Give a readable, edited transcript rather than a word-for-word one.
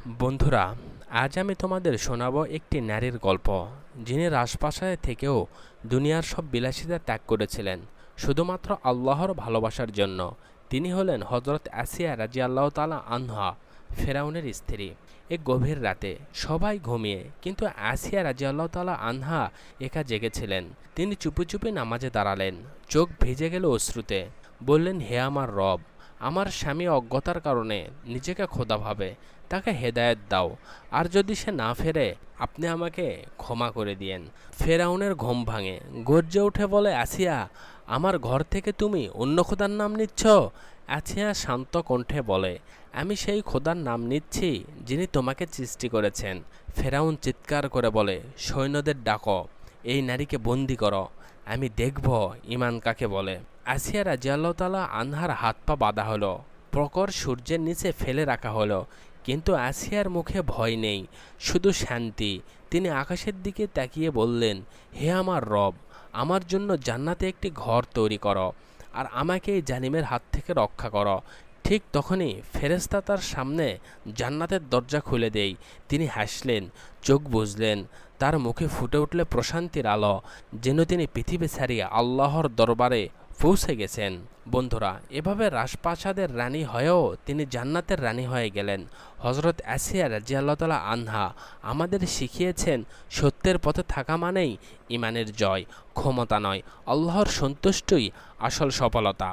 বন্ধুরা, আজ আমি তোমাদের শোনাবো একটি নারীর গল্প, যিনি রাজপ্রাসাদে থেকেও দুনিয়ার সব বিলাসিতা ত্যাগ করেছিলেন শুধুমাত্র আল্লাহর ভালোবাসার জন্য। তিনি হলেন হজরত আসিয়া রাজিয়াল্লাহু তাআলা আনহা, ফেরাউনের স্ত্রী। এক গভীর রাতে সবাই ঘুমিয়ে, কিন্তু আসিয়া রাজিয়াল্লাহু তাআলা আনহা একা জেগেছিলেন। তিনি চুপি চুপি নামাজে দাঁড়ালেন, চোখ ভিজে গেল অশ্রুতে। বললেন, হে আমার রব, আমার স্বামী অজ্ঞতার কারণে নিজেকে খোদা ভাবে, তাকে হেদায়েত দাও। আর যদি সে না ফেরে, আপনি আমাকে ক্ষমা করে দিয়েন। ফেরাউনের ঘুম ভাঙে, গর্জে উঠে বলে, আসিয়া, আমার ঘর থেকে তুমি অন্য খোদার নাম নিচ্ছ? আসিয়া শান্ত কণ্ঠে বলে, আমি সেই খোদার নাম নিচ্ছি যিনি তোমাকে সৃষ্টি করেছেন। ফেরাউন চিৎকার করে বলে, সৈন্যদের ডাকো, এই নারীকে বন্দি করো, আমি দেখব ইমান কাকে বলে। আসিয়া রাদিয়াল্লাহু তাআলা আনহার হাত পা বাঁধা হলো, প্রখর সূর্যের নিচে ফেলে রাখা হলো। কিন্তু আসিয়ার মুখে ভয় নেই, শুধু শান্তি। তিনি আকাশের দিকে তাকিয়ে বললেন, হে আমার রব, আমার জন্য জান্নাতে একটি ঘর তৈরি করো, আর আমাকে এই জালিমের হাত থেকে রক্ষা করো। ঠিক তখনই ফেরেশতা তার সামনে জান্নাতের দরজা খুলে দেয়। তিনি হাসলেন, চোখ বুজলেন, তার মুখে ফুটে উঠলে প্রশান্তির আলো, যেন তিনি পৃথিবী ছাড়িয়ে আল্লাহর দরবারে পৌঁছে গেছেন। বন্ধুরা, এভাবে রাজপ্রাসাদের রানী হয়েও তিনি জান্নাতের রানী হয়ে গেলেন। হজরত আসিয়া রাদিয়াল্লাহু তাআলা আনহা আমাদের শিখিয়েছেন, সত্যের পথে থাকা মানেই ইমানের জয়, ক্ষমতা নয়, আল্লাহর সন্তুষ্টই আসল সফলতা।